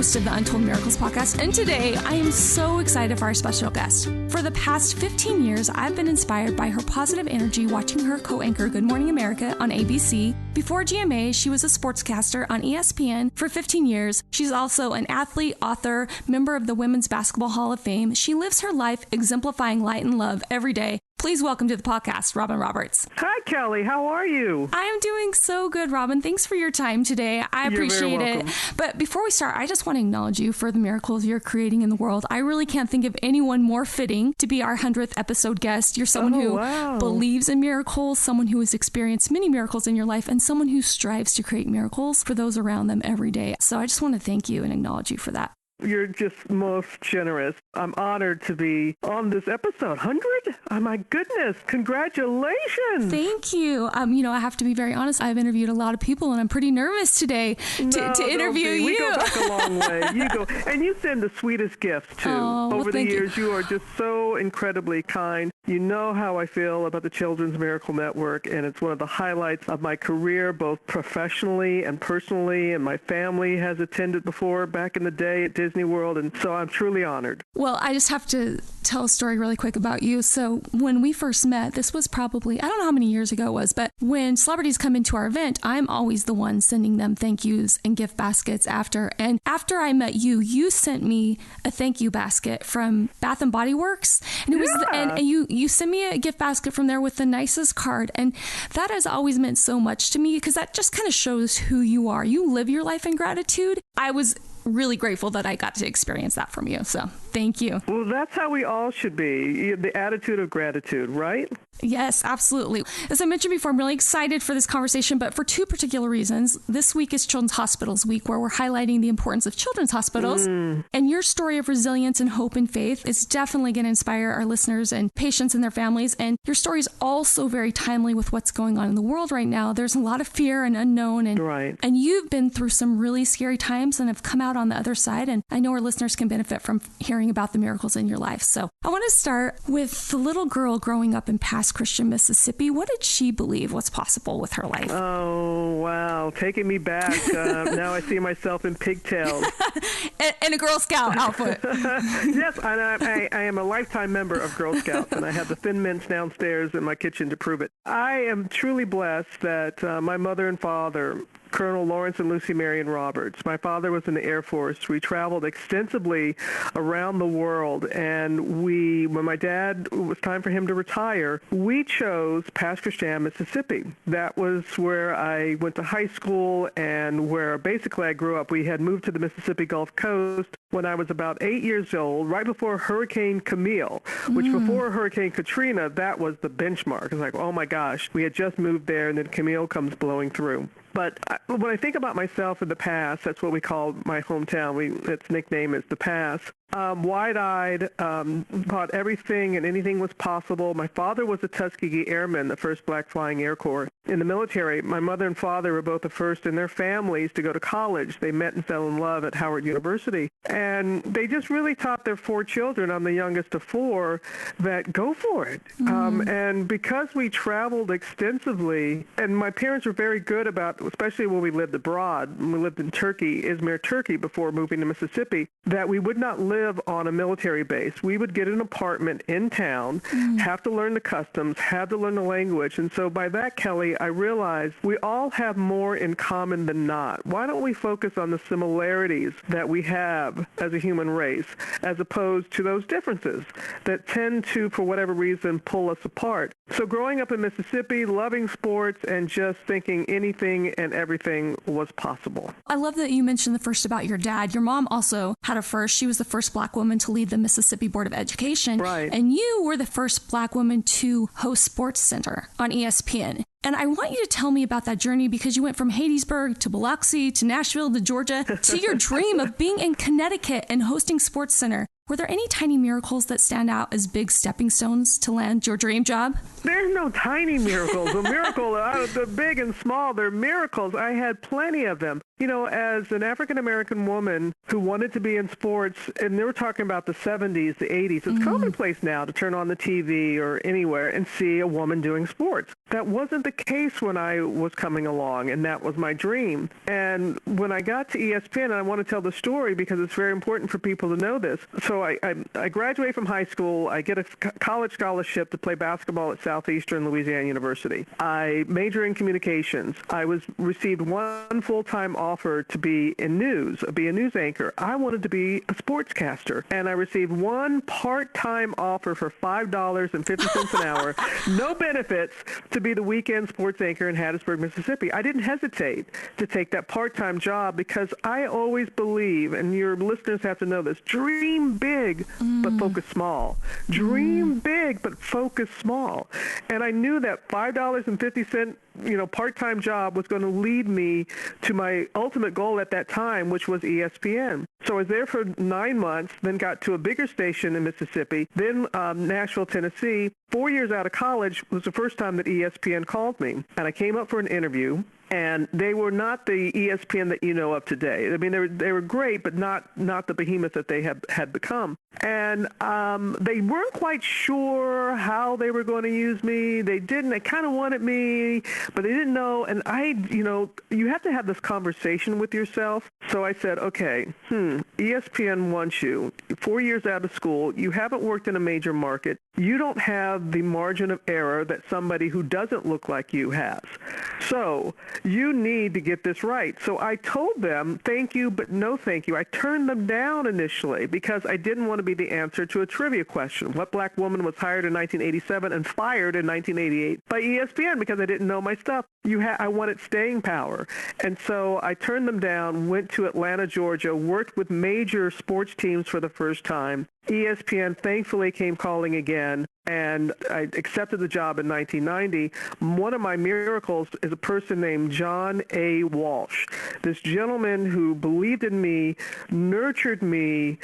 host of the Untold Miracles podcast, and today I am so excited for our special guest. For the past 15 years, I've been inspired by her positive energy watching her co-anchor Good Morning America on ABC. Before GMA, she was a sportscaster on ESPN for 15 years. She's also an athlete, author, member of the Women's Basketball Hall of Fame. She lives her life exemplifying light and love every day. Please welcome to the podcast, Robin Roberts. Hi, Kelly. How are you? I am doing so good, Robin. Thanks for your time today. I appreciate it. But before we start, I just want to acknowledge you for the miracles you're creating in the world. I really can't think of anyone more fitting to be our 100th episode guest. You're someone who believes in miracles, someone who has experienced many miracles in your life, and someone who strives to create miracles for those around them every day. So I just want to thank you and acknowledge you for that. You're just most generous. I'm honored to be on this episode. 100? Oh, my goodness. Congratulations. Thank you. I have to be very honest. I've interviewed a lot of people, and I'm pretty nervous today to interview you. We go back a long way. You go. And you send the sweetest gifts, too. Over the years, you are just so incredibly kind. You know how I feel about the Children's Miracle Network, and it's one of the highlights of my career, both professionally and personally, and my family has attended before back in the day at Disney World, and so I'm truly honored. Well, I just have to tell a story really quick about you. So when we first met, this was probably, I don't know how many years ago it was, but when celebrities come into our event, I'm always the one sending them thank yous and gift baskets after. And after I met you, you sent me a thank you basket from Bath and Body Works, and it was and you sent me a gift basket from there with the nicest card, and that has always meant so much to me because that just kind of shows who you are. You live your life in gratitude. I was really grateful that I got to experience that from you. So thank you. Well, that's how we all should be. The attitude of gratitude, right? Yes, absolutely. As I mentioned before, I'm really excited for this conversation, but for two particular reasons. This week is Children's Hospitals Week, where we're highlighting the importance of children's hospitals. And your story of resilience and hope and faith is definitely going to inspire our listeners and patients and their families. And your story is also very timely with what's going on in the world right now. There's a lot of fear and unknown. And you've been through some really scary times and have come out on the other side. And I know our listeners can benefit from hearing about the miracles in your life. So I want to start with the little girl growing up in Pass Christian, Mississippi. What did she believe was possible with her life? Oh, wow. Taking me back. Now I see myself in pigtails. And a Girl Scout outfit. Yes, I am a lifetime member of Girl Scouts, and I have the Thin Mints downstairs in my kitchen to prove it. I am truly blessed that my mother and father, Colonel Lawrence and Lucy Marion Roberts. My father was in the Air Force. We traveled extensively around the world, and when my dad, it was time for him to retire, we chose Pass Christian, Mississippi. That was where I went to high school and where basically I grew up. We had moved to the Mississippi Gulf Coast when I was about 8 years old, right before Hurricane Camille, which before Hurricane Katrina, that was the benchmark. It's like, oh my gosh, we had just moved there, and then Camille comes blowing through. But when I think about myself in the past, that's what we call my hometown. Its nickname is the Pass. Wide-eyed, thought everything and anything was possible. My father was a Tuskegee Airman, the first black flying Air Corps. In the military, my mother and father were both the first in their families to go to college. They met and fell in love at Howard University. And they just really taught their four children, I'm the youngest of four, that go for it. And because we traveled extensively, and my parents were very good about, especially when we lived abroad, when we lived in Turkey, Izmir, Turkey, before moving to Mississippi, that we would not live on a military base. We would get an apartment in town, have to learn the customs, have to learn the language. And so by that, Kelly, I realized we all have more in common than not. Why don't we focus on the similarities that we have as a human race, as opposed to those differences that tend to, for whatever reason, pull us apart? So growing up in Mississippi, loving sports, and just thinking anything and everything was possible. I love that you mentioned the first about your dad. Your mom also had a first. She was the first black woman to lead the Mississippi Board of Education. Right. And you were the first black woman to host Sports Center on ESPN. And I want you to tell me about that journey, because you went from Hattiesburg to Biloxi to Nashville to Georgia to your dream of being in Connecticut and hosting Sports Center. Were there any tiny miracles that stand out as big stepping stones to land your dream job? There's no tiny miracles. A miracle, the big and small, they're miracles. I had plenty of them. as an African-American woman who wanted to be in sports, and they were talking about the 70s, the 80s, it's commonplace now to turn on the TV or anywhere and see a woman doing sports. That wasn't the case when I was coming along, and that was my dream. And when I got to ESPN, and I want to tell the story because it's very important for people to know this. So I graduate from high school. I get a college scholarship to play basketball at Southeastern Louisiana University. I major in communications. I received one full-time offer to be in news, be a news anchor. I wanted to be a sportscaster, and I received one part-time offer for $5.50 an hour, no benefits, to be the weekend sports anchor in Hattiesburg, Mississippi. I didn't hesitate to take that part-time job because I always believe, and your listeners have to know this, dream big, but focus small. Dream big, but focus small. And I knew that $5.50 part-time job was going to lead me to my ultimate goal at that time, which was ESPN. So I was there for 9 months, then got to a bigger station in Mississippi, then Nashville, Tennessee. 4 years out of college was the first time that ESPN called me. And I came up for an interview, and they were not the ESPN that you know of today. I mean, they were great, but not the behemoth that they had become. And they weren't quite sure how they were going to use me. They kind of wanted me, but they didn't know. And you have to have this conversation with yourself. So I said, okay, ESPN wants you. 4 years out of school, you haven't worked in a major market. You don't have the margin of error that somebody who doesn't look like you has. So you need to get this right. So I told them, thank you, but no thank you. I turned them down initially because I didn't want to be the answer to a trivia question. What black woman was hired in 1987 and fired in 1988 by ESPN because I didn't know my stuff? I wanted staying power. And so I turned them down, went to Atlanta, Georgia, worked with major sports teams for the first time. ESPN thankfully came calling again, and I accepted the job in 1990. One of my miracles is a person named John A. Walsh. This gentleman who believed in me, nurtured me,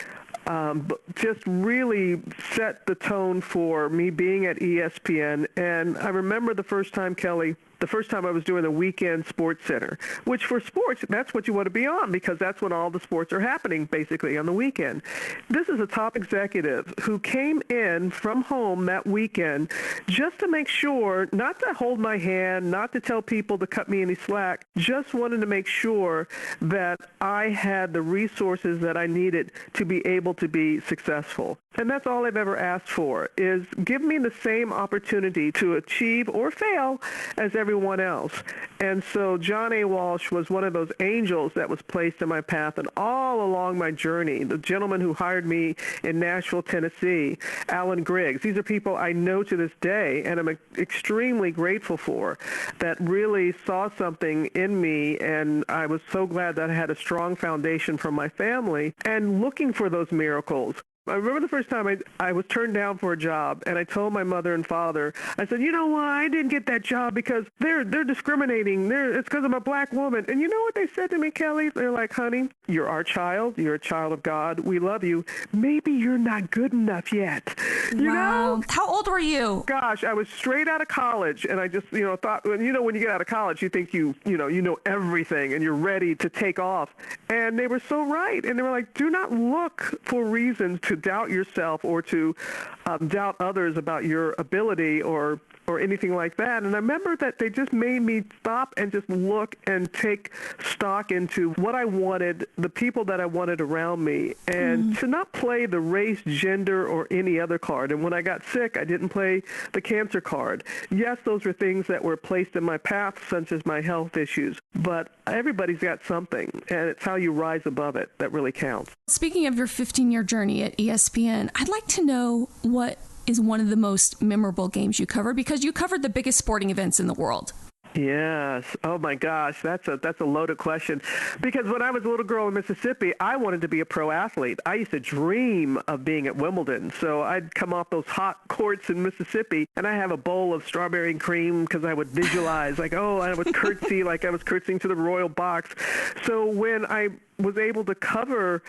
just really set the tone for me being at ESPN. And I remember the first time, Kelly, I was doing the weekend sports center, which for sports, that's what you want to be on because that's when all the sports are happening, basically, on the weekend. This is a top executive who came in from home that weekend just to make sure, not to hold my hand, not to tell people to cut me any slack, just wanted to make sure that I had the resources that I needed to be able to be successful. And that's all I've ever asked for, is give me the same opportunity to achieve or fail as everyone else. And so John A. Walsh was one of those angels that was placed in my path and all along my journey. The gentleman who hired me in Nashville, Tennessee, Alan Griggs. These are people I know to this day and I'm extremely grateful for, that really saw something in me, and I was so glad that I had a strong foundation from my family and looking for those miracles. I remember the first time I was turned down for a job, and I told my mother and father, I said, you know why I didn't get that job? Because they're discriminating. It's because I'm a black woman. And you know what they said to me, Kelly? They're like, honey, you're our child. You're a child of God. We love you. Maybe you're not good enough yet. You know? How old were you? Gosh, I was straight out of college, and I just, thought, when you get out of college, you think you know everything, and you're ready to take off. And they were so right. And they were like, do not look for reasons to doubt yourself or to doubt others about your ability or anything like that. And I remember that they just made me stop and just look and take stock into what I wanted, the people that I wanted around me, and to not play the race, gender, or any other card. And when I got sick, I didn't play the cancer card. Yes, those were things that were placed in my path, such as my health issues. But everybody's got something, and it's how you rise above it that really counts. Speaking of your 15-year journey at ESPN, I'd like to know what is one of the most memorable games you covered, because you covered the biggest sporting events in the world. Yes. Oh my gosh, that's a loaded question. Because when I was a little girl in Mississippi, I wanted to be a pro athlete. I used to dream of being at Wimbledon. So I'd come off those hot courts in Mississippi, and I have a bowl of strawberry and cream because I would visualize I would curtsy like I was curtsying to the royal box. So when I was able to cover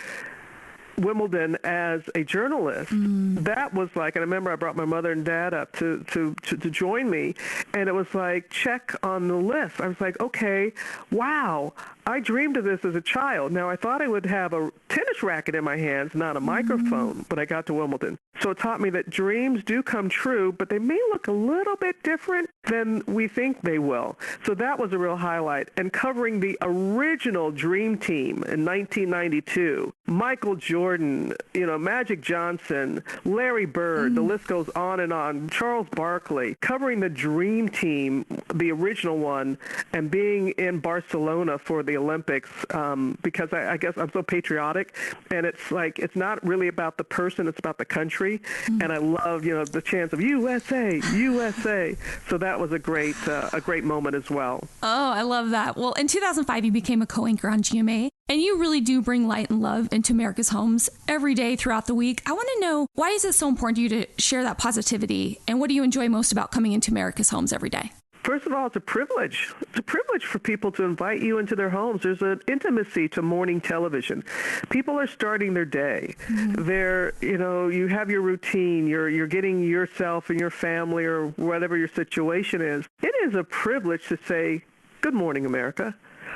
Wimbledon as a journalist, that was like, and I remember I brought my mother and dad up to join me, and it was like, check on the list. I was like, okay, wow, I dreamed of this as a child. Now, I thought I would have a tennis racket in my hands, not a microphone, when I got to Wimbledon. So it taught me that dreams do come true, but they may look a little bit different than we think they will. So that was a real highlight. And covering the original Dream Team in 1992, Michael Jordan, Magic Johnson, Larry Bird, the list goes on and on, Charles Barkley, covering the Dream Team, the original one, and being in Barcelona for the Olympics, because I guess I'm so patriotic, and it's not really about the person, it's about the country, and I love, the chants of USA, USA. So that was a great moment as well. Oh, I love that. Well, in 2005, you became a co-anchor on GMA, and you really do bring light and love into America's homes every day throughout the week. I want to know, why is it so important to you to share that positivity, and what do you enjoy most about coming into America's homes every day? First of all, it's a privilege. It's a privilege for people to invite you into their homes. There's an intimacy to morning television. People are starting their day. They're, you have your routine. You're getting yourself and your family or whatever your situation is. It is a privilege to say, "Good morning, America."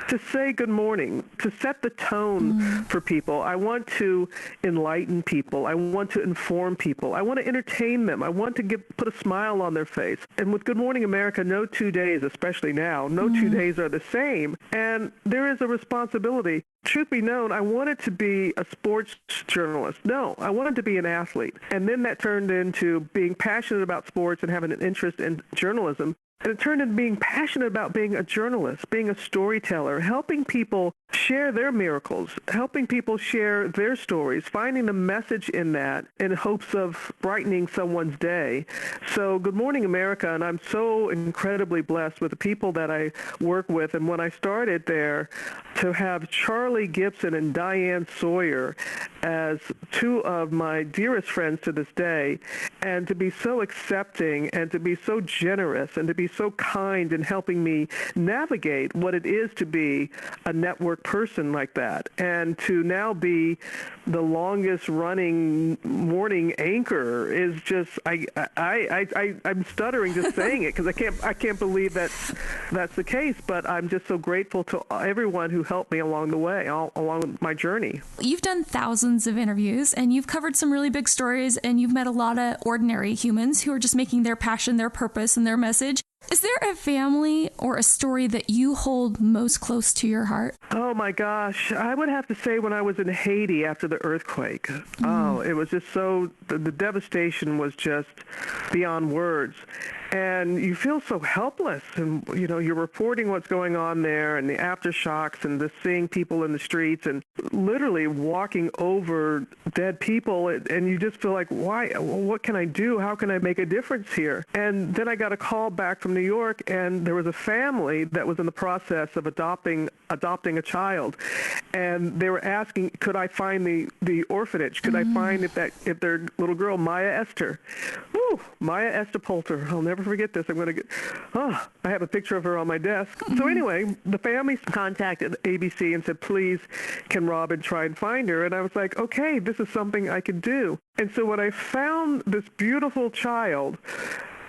To say good morning, to set the tone for people. I want to enlighten people. I want to inform people. I want to entertain them. I want to put a smile on their face. And with Good Morning America, no 2 days, especially now, no 2 days are the same. And there is a responsibility. Truth be known, I wanted to be a sports journalist. No, I wanted to be an athlete. And then that turned into being passionate about sports and having an interest in journalism. And it turned into being passionate about being a journalist, being a storyteller, helping people share their miracles, helping people share their stories, finding the message in that in hopes of brightening someone's day. So Good Morning America, and I'm so incredibly blessed with the people that I work with. And when I started there, to have Charlie Gibson and Diane Sawyer as two of my dearest friends to this day, and to be so accepting and to be so generous and to be so kind in helping me navigate what it is to be a network person like that, and to now be the longest running morning anchor is just I'm stuttering just saying it because I can't believe that's the case. But I'm just so grateful to everyone who helped me along the way, along my journey. You've done thousands of interviews, and you've covered some really big stories, and you've met a lot of ordinary humans who are just making their passion, their purpose, and their message. Is there a family or a story that you hold most close to your heart? Oh, my gosh. I would have to say when I was in Haiti after the earthquake. Oh, it was just so, the devastation was just beyond words. And you feel so helpless, and you're reporting what's going on there and the aftershocks and just seeing people in the streets and literally walking over dead people, and you just feel like, why? What can I do? How can I make a difference here? And then I got a call back from New York, and there was a family that was in the process of adopting a child, and they were asking, could I find the orphanage? Could I find if their little girl, Maya Esther Poulter, I'll never forget this. I have a picture of her on my desk. So anyway, the family contacted ABC and said, please, can Robin try and find her? And I was like, okay, this is something I can do. And so when I found this beautiful child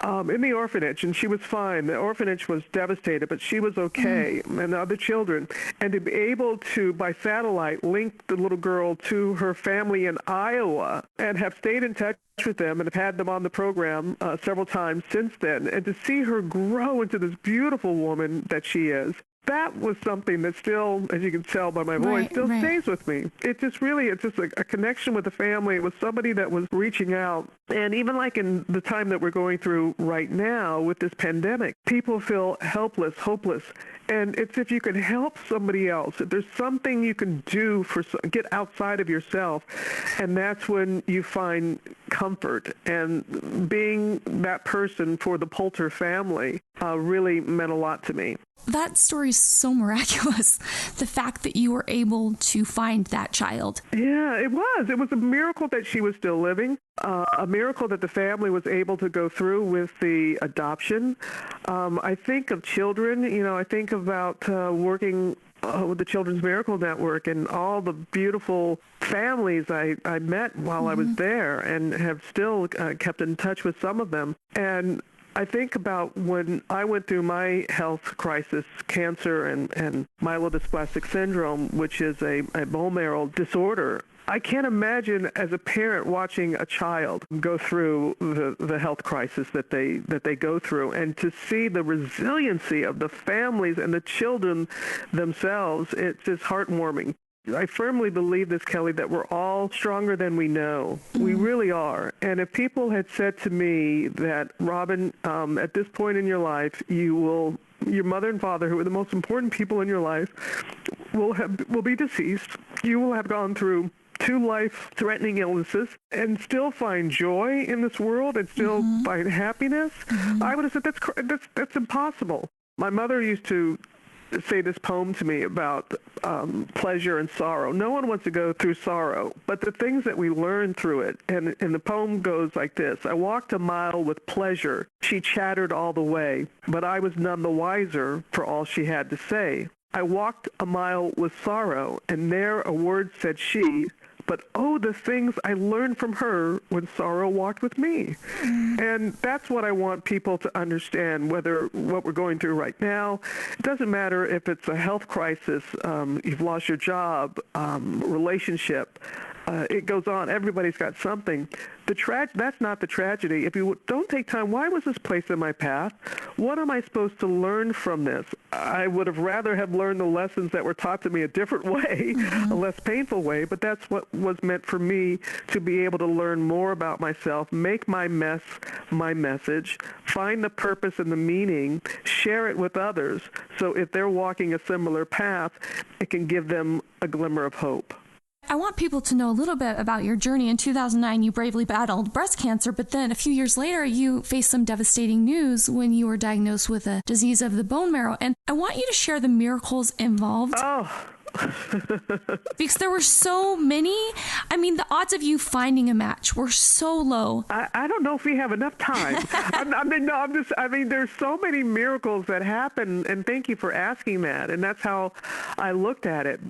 in the orphanage, and she was fine. The orphanage was devastated, but she was okay, and the other children. And to be able to, by satellite, link the little girl to her family in Iowa and have stayed in touch with them and have had them on the program several times since then, and to see her grow into this beautiful woman that she is, that was something that still, as you can tell by my voice, stays with me. It's just a connection with the family. It was somebody that was reaching out. And even like in the time that we're going through right now with this pandemic, people feel helpless, hopeless. And it's if you can help somebody else, if there's something you can do get outside of yourself, and that's when you find comfort. And being that person for the Poulter family really meant a lot to me. That story is so miraculous. The fact that you were able to find that child. Yeah, it was. It was a miracle that she was still living, a miracle that the family was able to go through with the adoption. I think of children, I think about working with the Children's Miracle Network and all the beautiful families I met while I was there, and have still kept in touch with some of them. And I think about when I went through my health crisis, cancer and myelodysplastic syndrome, which is a bone marrow disorder. I can't imagine as a parent watching a child go through the health crisis that they go through, and to see the resiliency of the families and the children themselves. It's just heartwarming. I firmly believe this, Kelly, that we're all stronger than we know. We really are. And if people had said to me that, Robin, at this point in your life, your mother and father, who are the most important people in your life, will be deceased. You will have gone through 2 life-threatening illnesses and still find joy in this world and still find happiness. I would have said that's impossible. My mother used to say this poem to me about pleasure and sorrow. No one wants to go through sorrow, but the things that we learn through it. And the poem goes like this: I walked a mile with pleasure. She chattered all the way, but I was none the wiser for all she had to say. I walked a mile with sorrow, and there a word said she, but oh, the things I learned from her when sorrow walked with me. And that's what I want people to understand, whether what we're going through right now. It doesn't matter if it's a health crisis, you've lost your job, relationship. It goes on. Everybody's got something. That's not the tragedy. If you don't take time, why was this placed in my path? What am I supposed to learn from this? I would have rather have learned the lessons that were taught to me a different way, a less painful way, but that's what was meant for me, to be able to learn more about myself, make my mess my message, find the purpose and the meaning, share it with others, so if they're walking a similar path, it can give them a glimmer of hope. I want people to know a little bit about your journey. In 2009, you bravely battled breast cancer, but then a few years later, you faced some devastating news when you were diagnosed with a disease of the bone marrow. And I want you to share the miracles involved. Oh. Because there were so many. I mean, the odds of you finding a match were so low. I don't know if we have enough time. There's so many miracles that happen, and thank you for asking that. And that's how I looked at it.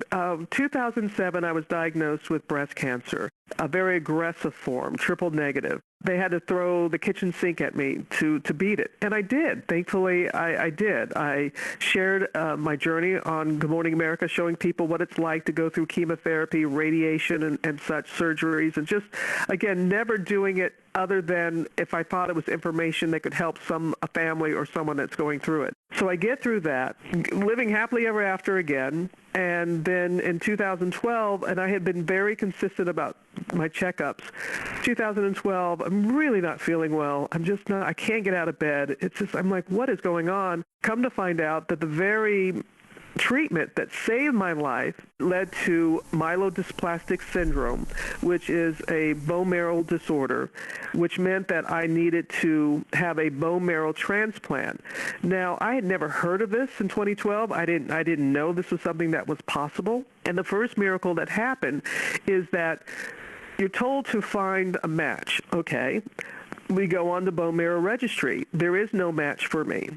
2007, I was diagnosed with breast cancer, a very aggressive form, triple negative. They had to throw the kitchen sink at me to beat it. And I did. Thankfully, I did. I shared my journey on Good Morning America, showing people what it's like to go through chemotherapy, radiation, and such surgeries. And just, again, never doing it other than if I thought it was information that could help a family or someone that's going through it. So I get through that, living happily ever after again. And then in 2012, and I had been very consistent about my checkups. 2012, I'm really not feeling well. I can't get out of bed. I'm like, what is going on? Come to find out that the very treatment that saved my life led to myelodysplastic syndrome, which is a bone marrow disorder, which meant that I needed to have a bone marrow transplant. Now, I had never heard of this in 2012. I didn't know this was something that was possible. And the first miracle that happened is that you're told to find a match. Okay. We go on the bone marrow registry. There is no match for me.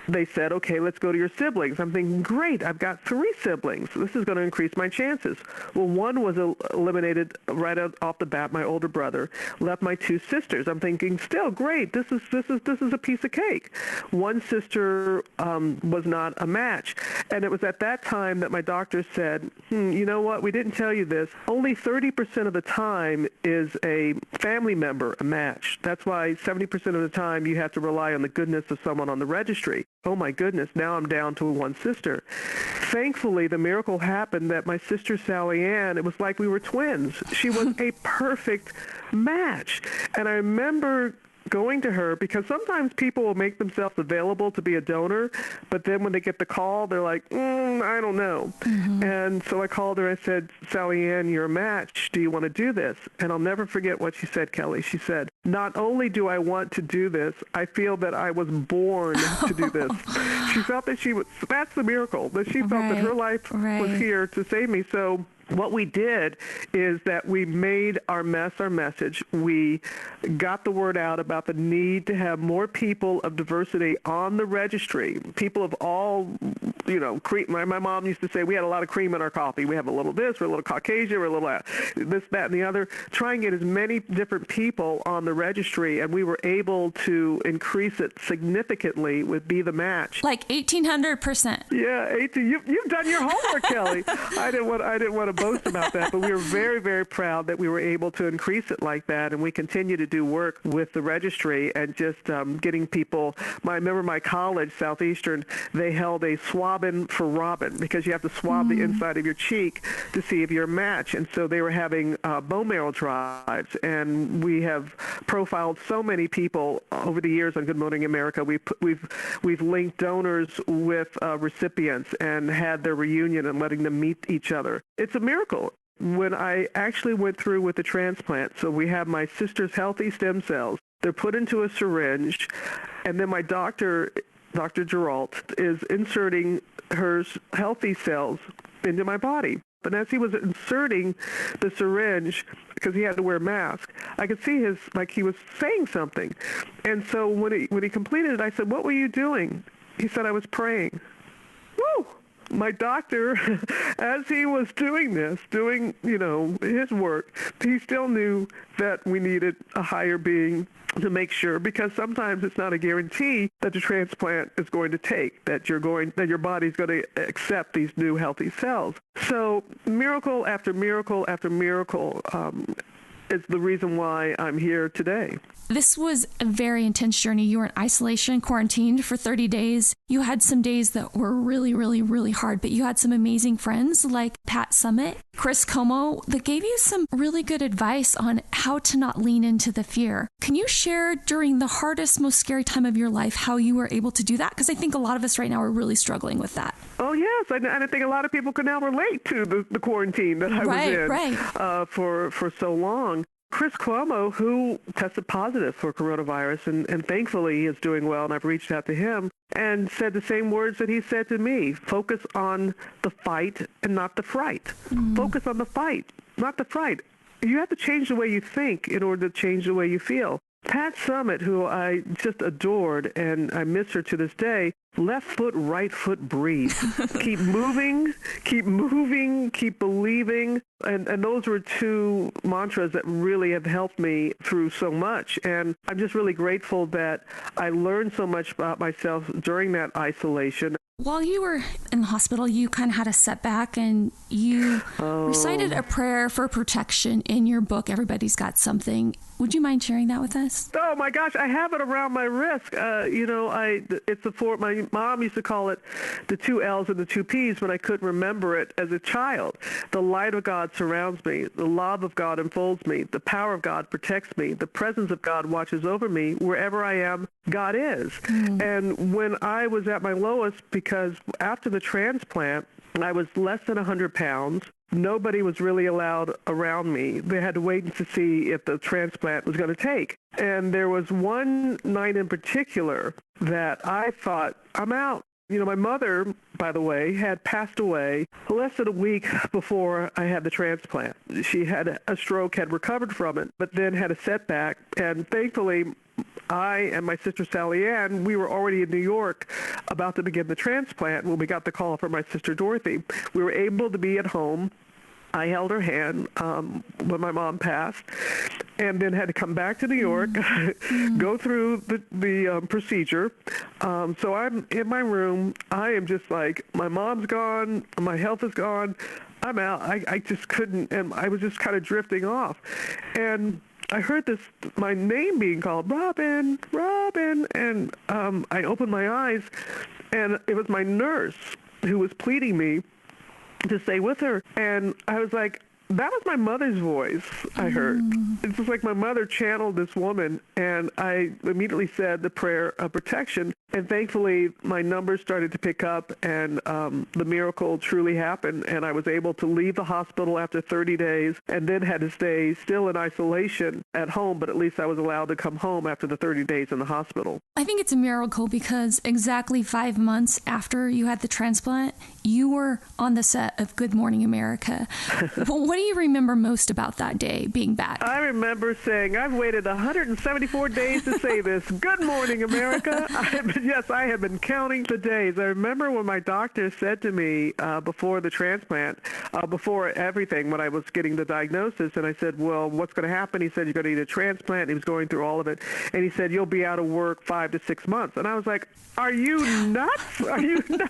They said, okay, let's go to your siblings. I'm thinking, great, I've got 3 siblings. This is going to increase my chances. Well, one was eliminated right off the bat, my older brother, left my 2 sisters. I'm thinking, still, great, this is a piece of cake. One sister was not a match. And it was at that time that my doctor said, you know what, we didn't tell you this. Only 30% of the time is a family member a match. That's why 70% of the time you have to rely on the goodness of someone on the registry. Oh my goodness, now I'm down to 1 sister. Thankfully, the miracle happened that my sister Sally Ann, it was like we were twins. She was a perfect match. And I remember going to her, because sometimes people will make themselves available to be a donor, but then when they get the call, they're like, I don't know. And so I called her. I said, Sally Ann, you're a match. Do you want to do this? And I'll never forget what she said, Kelly. She said, not only do I want to do this, I feel that I was born to do this. She felt that that's the miracle, that she felt that her life was here to save me. So what we did is that we made our mess our message. We got the word out about the need to have more people of diversity on the registry. People of all, cream. My mom used to say we had a lot of cream in our coffee. We have a little this, we're a little Caucasian, we're a little this, that, and the other. Try and get as many different people on the registry, and we were able to increase it significantly with Be the Match. Like 1,800%. Yeah, you've done your homework, Kelly. I didn't want to boast about that, but we were very, very proud that we were able to increase it like that, and we continue to do work with the registry and just getting people. I remember my college, Southeastern, they held a swabbing for Robin because you have to swab the inside of your cheek to see if you're a match, and so they were having bone marrow drives, and we have profiled so many people over the years on Good Morning America. We've linked donors with recipients and had their reunion and letting them meet each other. It's a miracle. When I actually went through with the transplant, so we have my sister's healthy stem cells. They're put into a syringe, and then my doctor, Dr. Geralt, is inserting her healthy cells into my body. But as he was inserting the syringe, because he had to wear a mask, I could see he was saying something. And so when he completed it, I said, "What were you doing?" He said, "I was praying." Woo! My doctor, as he was doing his work, he still knew that we needed a higher being to make sure, because sometimes it's not a guarantee that the transplant is going to take, that your body's going to accept these new healthy cells. So miracle after miracle after miracle is the reason why I'm here today. This was a very intense journey. You were in isolation, quarantined for 30 days. You had some days that were really, really, really hard, but you had some amazing friends like Pat Summitt, Chris Como, that gave you some really good advice on how to not lean into the fear. Can you share during the hardest, most scary time of your life how you were able to do that? Because I think a lot of us right now are really struggling with that. Oh, yes. And I think a lot of people can now relate to the quarantine that I was in for so long. Chris Cuomo, who tested positive for coronavirus, and thankfully he is doing well, and I've reached out to him and said the same words that he said to me: focus on the fight and not the fright. Focus on the fight, not the fright. You have to change the way you think in order to change the way you feel. Pat Summitt, who I just adored, and I miss her to this day, left foot, right foot, breathe. Keep moving, keep believing. And those were two mantras that really have helped me through so much. And I'm just really grateful that I learned so much about myself during that isolation. While you were in the hospital, you kind of had a setback, and you recited a prayer for protection in your book, Everybody's Got Something. Would you mind sharing that with us? Oh, my gosh, I have it around my wrist. My mom used to call it the 2 L's and the 2 P's, but I couldn't remember it as a child. The light of God surrounds me. The love of God enfolds me. The power of God protects me. The presence of God watches over me. Wherever I am, God is. And when I was at my lowest, because after the transplant, I was less than 100 pounds. Nobody was really allowed around me. They had to wait to see if the transplant was going to take. And there was one night in particular that I thought, I'm out. My mother, by the way, had passed away less than a week before I had the transplant. She had a stroke, had recovered from it, but then had a setback. And thankfully, I and my sister Sally Ann, we were already in New York about to begin the transplant when we got the call from my sister Dorothy. We were able to be at home. I held her hand when my mom passed, and then had to come back to New York, go through the procedure. So I'm in my room. I am just like, my mom's gone, my health is gone, I'm out. I just couldn't, and I was just kind of drifting off. And I heard my name being called, Robin, and I opened my eyes, and it was my nurse who was pleading me to stay with her. And I was like, that was my mother's voice I heard. It's just like my mother channeled this woman, and I immediately said the prayer of protection. And thankfully, my numbers started to pick up, and the miracle truly happened. And I was able to leave the hospital after 30 days and then had to stay still in isolation at home, but at least I was allowed to come home after the 30 days in the hospital. I think it's a miracle because exactly 5 months after you had the transplant, you were on the set of Good Morning America. What do you remember most about that day being back? I remember saying, I've waited 174 days to say this. Good morning, America. Yes, I have been counting the days. I remember when my doctor said to me before the transplant, before everything, when I was getting the diagnosis, and I said, well, what's going to happen? He said, you're going to need a transplant. He was going through all of it. And he said, you'll be out of work 5 to 6 months. And I was like, are you nuts? Are you? No.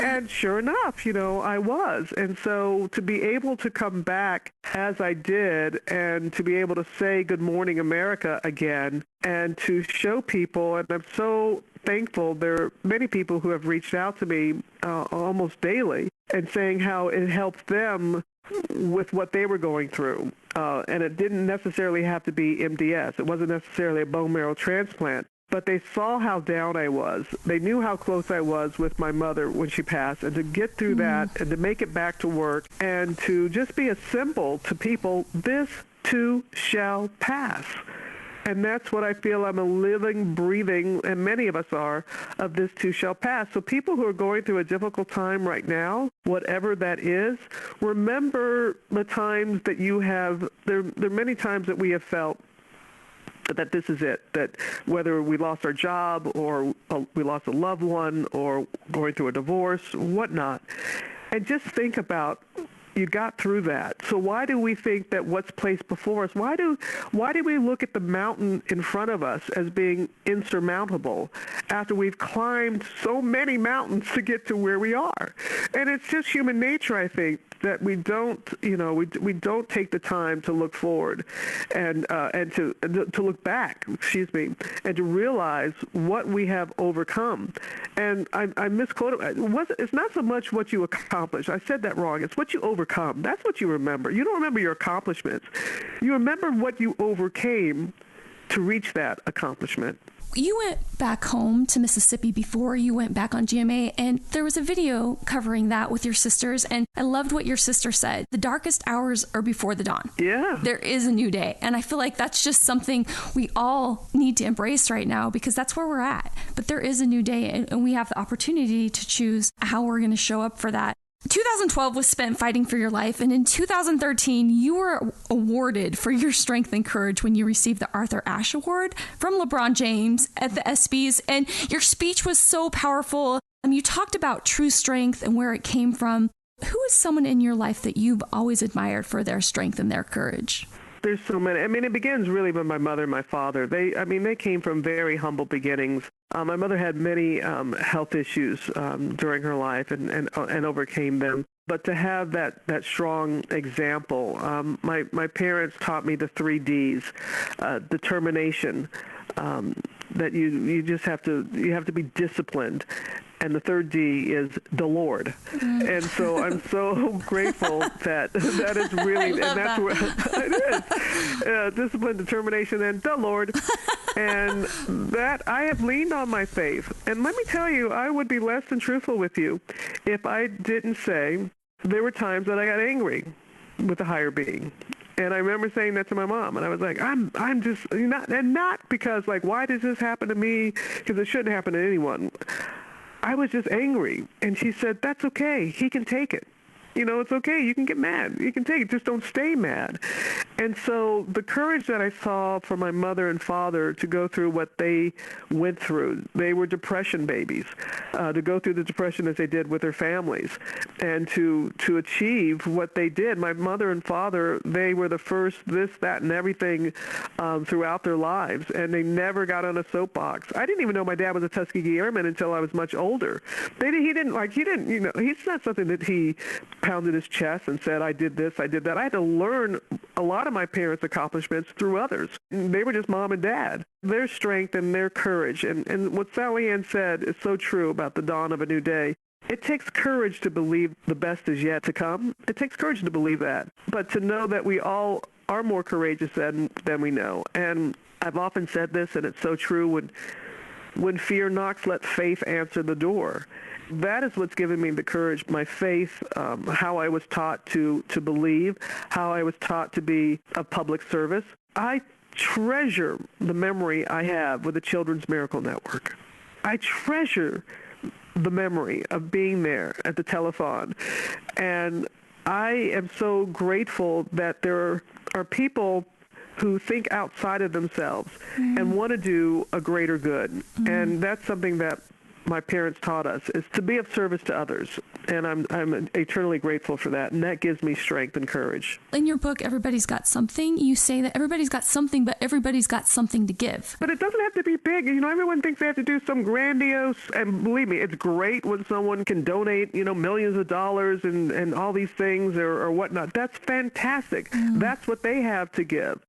And sure enough, I was. And so to be able to come back as I did and to be able to say Good Morning America again and to show people, and I'm so thankful, there are many people who have reached out to me almost daily and saying how it helped them with what they were going through. And it didn't necessarily have to be MDS. It wasn't necessarily a bone marrow transplant. But they saw how down I was. They knew how close I was with my mother when she passed. And to get through that and to make it back to work and to just be a symbol to people, this too shall pass. And that's what I feel I'm a living, breathing, and many of us are, of this too shall pass. So people who are going through a difficult time right now, whatever that is, remember the times that you have, there are many times that we have felt that this is it, that whether we lost our job or we lost a loved one or going through a divorce, whatnot. And just think about, you got through that. So why do we think that what's placed before us, why do we look at the mountain in front of us as being insurmountable after we've climbed so many mountains to get to where we are? And it's just human nature, I think, that we don't, we don't take the time to look forward and to look back, and to realize what we have overcome. And I misquoted. It's not so much what you accomplish. I said that wrong. It's what you overcome. That's what you remember. You don't remember your accomplishments. You remember what you overcame to reach that accomplishment. You went back home to Mississippi before you went back on GMA, and there was a video covering that with your sisters, and I loved what your sister said. The darkest hours are before the dawn. Yeah. There is a new day, and I feel like that's just something we all need to embrace right now because that's where we're at. But there is a new day, and we have the opportunity to choose how we're going to show up for that. 2012 was spent fighting for your life, and in 2013, you were awarded for your strength and courage when you received the Arthur Ashe Award from LeBron James at the ESPYs, and your speech was so powerful. You talked about true strength and where it came from. Who is someone in your life that you've always admired for their strength and their courage? There's so many. I mean, it begins really with my mother and my father. They came from very humble beginnings. My mother had many health issues during her life and overcame them. But to have that strong example, my parents taught me the 3 Ds, determination, that you just have to be disciplined. And the 3rd D is the Lord. And so I'm so grateful that is really, and that's where it is. Discipline, determination, and the Lord. And that I have leaned on my faith. And let me tell you, I would be less than truthful with you if I didn't say there were times that I got angry with the higher being. And I remember saying that to my mom, and I was like, I'm just not because like, why does this happen to me? Because it shouldn't happen to anyone. I was just angry. And she said, that's okay. He can take it. It's okay. You can get mad. You can take it. Just don't stay mad. And so the courage that I saw from my mother and father to go through what they went through, they were depression babies, to go through the depression as they did with their families, and to achieve what they did. My mother and father, they were the first this, that, and everything throughout their lives, and they never got on a soapbox. I didn't even know my dad was a Tuskegee Airman until I was much older. He's not something that he pounded his chest and said, I did this, I did that. I had to learn a lot of my parents' accomplishments through others. They were just mom and dad. Their strength and their courage. And what Sally Ann said is so true about the dawn of a new day. It takes courage to believe the best is yet to come. It takes courage to believe that. But to know that we all are more courageous than we know. And I've often said this, and it's so true, When fear knocks, let faith answer the door. That is what's given me the courage, my faith, how I was taught to believe, how I was taught to be of public service. I treasure the memory I have with the Children's Miracle Network. I treasure the memory of being there at the telethon. And I am so grateful that there are people who think outside of themselves and want to do a greater good. And that's something that my parents taught us, is to be of service to others. And I'm eternally grateful for that. And that gives me strength and courage. In your book, Everybody's Got Something, you say that everybody's got something, but everybody's got something to give. But it doesn't have to be big. Everyone thinks they have to do some grandiose, and believe me, it's great when someone can donate, millions of dollars and all these things or whatnot. That's fantastic. That's what they have to give.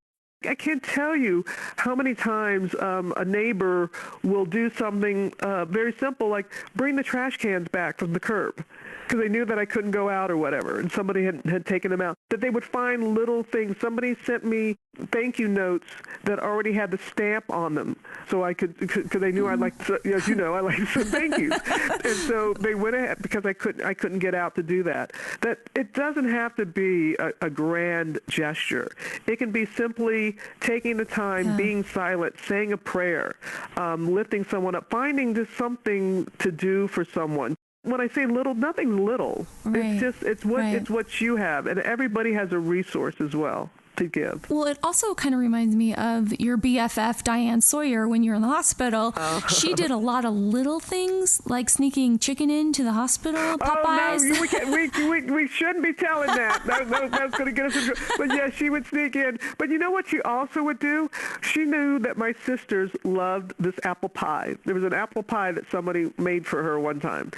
I can't tell you how many times a neighbor will do something very simple, like bring the trash cans back from the curb because they knew that I couldn't go out or whatever, and somebody had taken them out. That they would find little things. Somebody sent me thank you notes that already had the stamp on them, so I could, because they knew I liked, as you know, I like to send thank yous, and so they went ahead because I couldn't get out to do that. That it doesn't have to be a grand gesture. It can be simply taking the time, being silent, saying a prayer, lifting someone up, finding just something to do for someone. When I say little, nothing's little. Right. It's what you have, and everybody has a resource as well to give. Well, it also kind of reminds me of your BFF, Diane Sawyer, when you were in the hospital. She did a lot of little things, like sneaking chicken into the hospital, Popeyes. Oh, no, we shouldn't be telling that. That's going to get us in trouble. But, yeah, she would sneak in. But you know what she also would do? She knew that my sisters loved this apple pie. There was an apple pie that somebody made for her one time.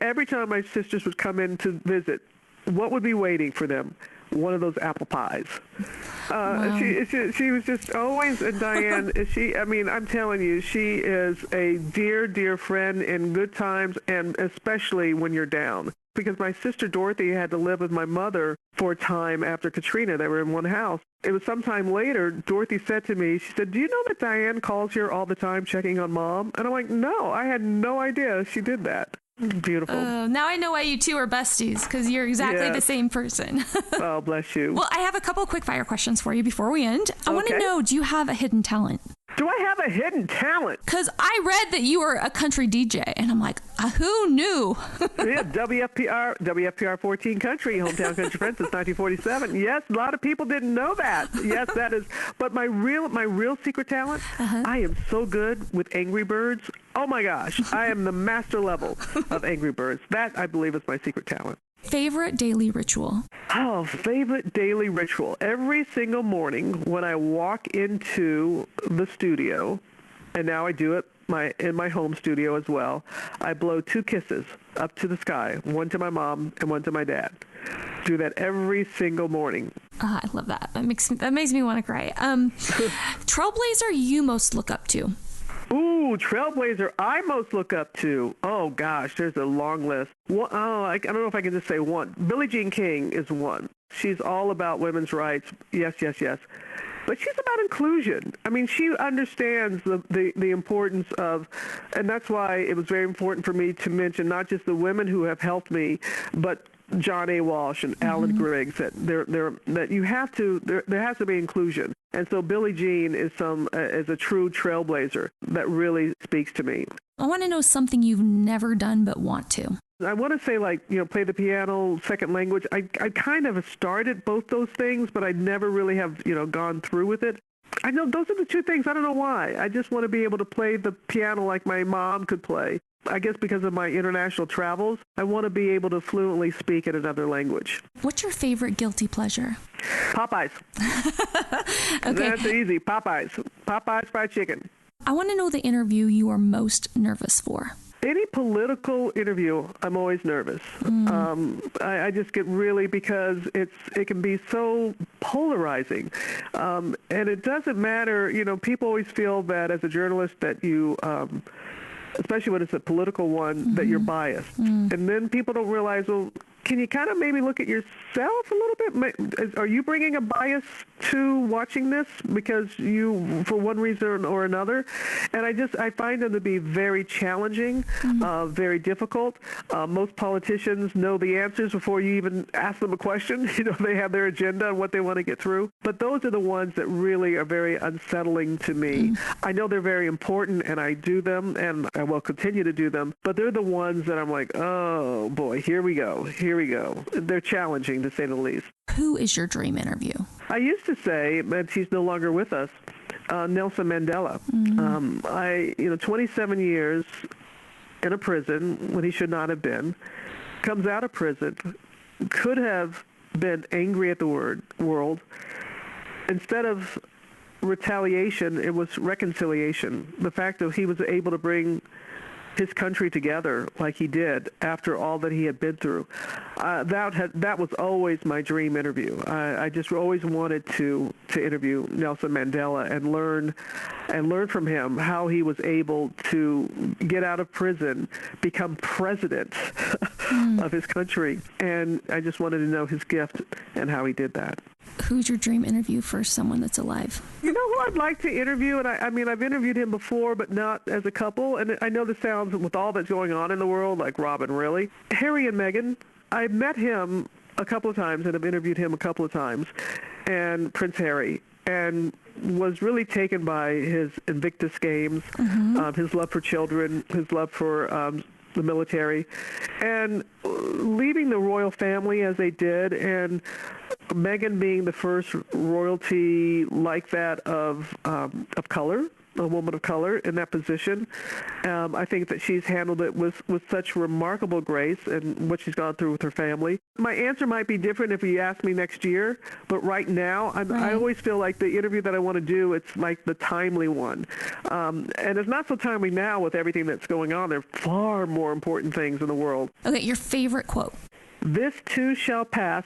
Every time my sisters would come in to visit, what would be waiting for them? One of those apple pies. Wow. She was just always, and Diane, I'm telling you, she is a dear, dear friend in good times, and especially when you're down. Because my sister Dorothy had to live with my mother for a time after Katrina. They were in one house. It was sometime later, Dorothy said to me, she said, "Do you know that Diane calls here all the time checking on Mom?" And I'm like, no, I had no idea she did that. Beautiful. Now I know why you two are besties, because you're exactly the same person. Oh, bless you. Well, I have a couple quick fire questions for you before we end. I want to know, do you have a hidden talent? Do I have a hidden talent? Because I read that you were a country DJ, and I'm like, who knew? Yeah, WFPR 14 Country, Hometown Country Friends since 1947. Yes, a lot of people didn't know that. Yes, that is. But my real secret talent, I am so good with Angry Birds. Oh my gosh, I am the master level of Angry Birds. That, I believe, is my secret talent. Favorite daily ritual? Oh, favorite daily ritual. Every single morning when I walk into the studio, and now I do it in my home studio as well, I blow 2 kisses up to the sky, one to my mom and one to my dad. Do that every single morning. I love that. That makes me want to cry. Trailblazer you most look up to? Ooh, Trailblazer I most look up to. Oh, gosh, there's a long list. I don't know if I can just say one. Billie Jean King is one. She's all about women's rights. Yes, yes, yes. But she's about inclusion. I mean, she understands the importance of, and that's why it was very important for me to mention not just the women who have helped me, but John A. Walsh and Alan Griggs, that you have to, there has to be inclusion. And so Billie Jean is a true trailblazer that really speaks to me. I want to know something you've never done but want to. I want to say, play the piano, second language. I kind of started both those things, but I never really have, gone through with it. I know those are the 2 things. I don't know why. I just want to be able to play the piano like my mom could play. I guess because of my international travels, I want to be able to fluently speak in another language. What's your favorite guilty pleasure? Popeyes. Okay. That's easy. Popeyes fried chicken. I want to know the interview you are most nervous for. Any political interview, I'm always nervous. I just get really, because it can be so polarizing. And it doesn't matter, people always feel that as a journalist that you, especially when it's a political one, that you're biased. And then people don't realize, well, can you kind of maybe look at yourself a little bit? Are you bringing a bias to watching this because you, for one reason or another? And I find them to be very challenging, very difficult. Most politicians know the answers before you even ask them a question. They have their agenda and what they want to get through. But those are the ones that really are very unsettling to me. I know they're very important, and I do them, and I will continue to do them. But they're the ones that I'm like, oh boy, here we go. They're challenging, to say the least. Who is your dream interview? I used to say, but he's no longer with us, Nelson Mandela. 27 years in a prison when he should not have been, comes out of prison, could have been angry at the world. Instead of retaliation, it was reconciliation. The fact that he was able to bring his country together like he did after all that he had been through. That was always my dream interview. I just always wanted to interview Nelson Mandela and learn from him how he was able to get out of prison, become president of his country. And I just wanted to know his gift and how he did that. Who's your dream interview for someone that's alive? You know who I'd like to interview? And I've interviewed him before, but not as a couple. And I know this sounds, with all that's going on in the world, like Robin, really. Harry and Meghan, I met him a couple of times and have interviewed him a couple of times, and Prince Harry, and was really taken by his Invictus Games, his love for children, his love for the military, and leaving the royal family as they did, and Meghan being the first royalty like that of color, a woman of color in that position. I think that she's handled it with such remarkable grace and what she's gone through with her family. My answer might be different if you ask me next year, but right now, I always feel like the interview that I want to do, it's like the timely one. And it's not so timely now with everything that's going on. There are far more important things in the world. Okay, your favorite quote. "This too shall pass, ...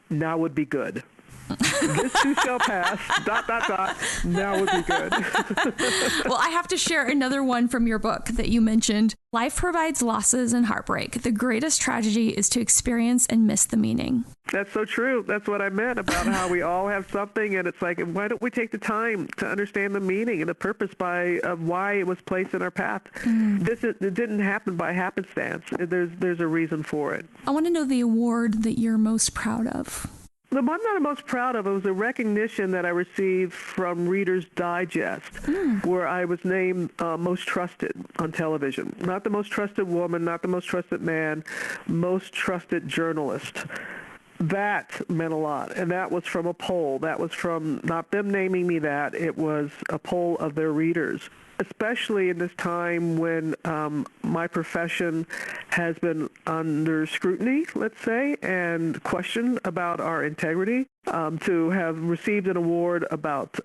now would be good." This too shall pass, ... now would be good. Well, I have to share another one from your book that you mentioned. "Life provides losses and heartbreak. The greatest tragedy is to experience and miss the meaning." That's so true. That's what I meant about how we all have something, and it's like, why don't we take the time to understand the meaning and the purpose of why it was placed in our path? It didn't happen by happenstance. There's a reason for it. I want to know the award that you're most proud of. The one that I'm most proud of was a recognition that I received from Reader's Digest, where I was named most trusted on television. Not the most trusted woman, not the most trusted man, most trusted journalist. That meant a lot, and that was from a poll. That was from not them naming me that. It was a poll of their readers, especially in this time when my profession has been under scrutiny, let's say, and questioned about our integrity. To have received an award about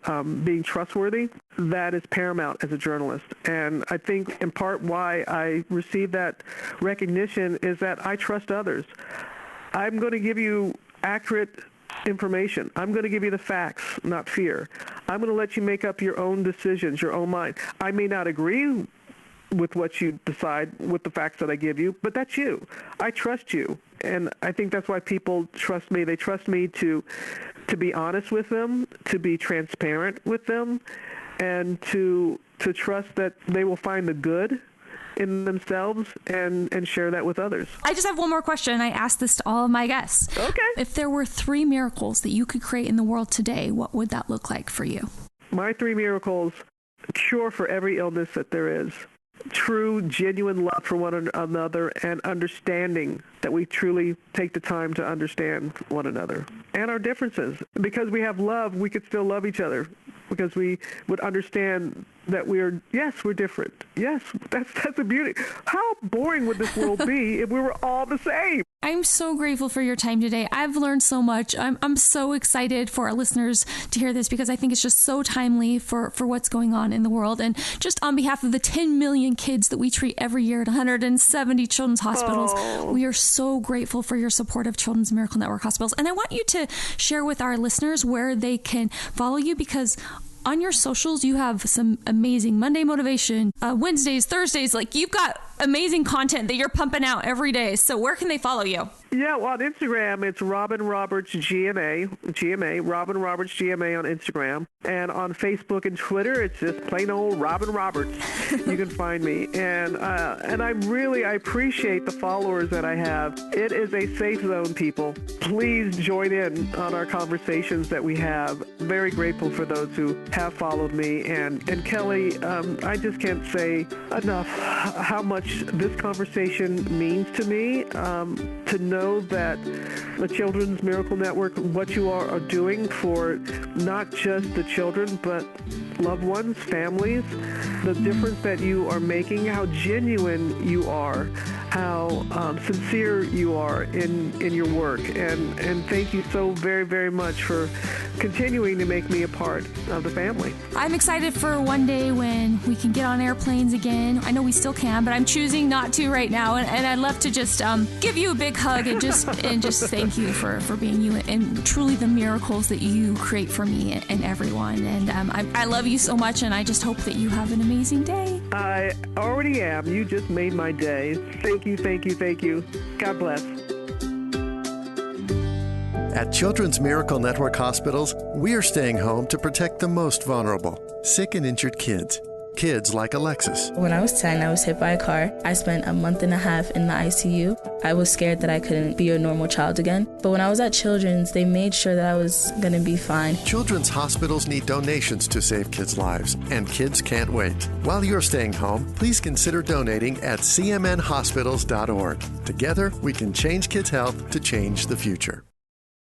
being trustworthy, that is paramount as a journalist. And I think in part why I received that recognition is that I trust others. I'm going to give you accurate information. I'm going to give you the facts, not fear. I'm going to let you make up your own decisions, your own mind. I may not agree with what you decide with the facts that I give you, but that's you. I trust you. And I think that's why people trust me. They trust me to be honest with them, to be transparent with them, and to trust that they will find the good in themselves and share that with others. I just have one more question. I ask this to all of my guests. Okay. If there were 3 miracles that you could create in the world today, what would that look like for you? My 3 miracles: cure for every illness that there is, true, genuine love for one another, and understanding that we truly take the time to understand one another and our differences. Because we have love, we could still love each other, because we would understand that we're different. Yes, that's the beauty. How boring would this world be if we were all the same? I'm so grateful for your time today. I've learned so much. I'm so excited for our listeners to hear this, because I think it's just so timely for what's going on in the world. And just on behalf of the 10 million kids that we treat every year at 170 children's hospitals, we are so grateful for your support of Children's Miracle Network hospitals. And I want you to share with our listeners where they can follow you, because on your socials, you have some amazing Monday motivation, Wednesdays, Thursdays, like you've got amazing content that you're pumping out every day. So where can they follow you? Yeah, well, on Instagram, it's Robin Roberts GMA, Robin Roberts GMA on Instagram. And on Facebook and Twitter, it's just plain old Robin Roberts. You can find me. And I appreciate the followers that I have. It is a safe zone, people. Please join in on our conversations that we have. Very grateful for those who have followed me. And Kelly, I just can't say enough how much this conversation means to me, to know that the Children's Miracle Network, what you are doing for not just the children, but loved ones, families, the difference that you are making, how genuine you are, how sincere you are in your work. And thank you so very, very much for continuing to make me a part of the family. I'm excited for one day when we can get on airplanes again. I know we still can, but I'm choosing not to right now. And I'd love to just give you a big hug and just thank you for being you and truly the miracles that you create for me and everyone. And I love you so much, and I just hope that you have an amazing day. I already am. You just made my day. Thank you, thank you, thank you. God bless. At Children's Miracle Network hospitals, we are staying home to protect the most vulnerable, sick and injured kids. Kids like Alexis. When I was 10, I was hit by a car. I spent a month and a half in the ICU. I was scared that I couldn't be a normal child again. But when I was at Children's, they made sure that I was going to be fine. Children's hospitals need donations to save kids' lives, and kids can't wait. While you're staying home, please consider donating at cmnhospitals.org. Together, we can change kids' health to change the future.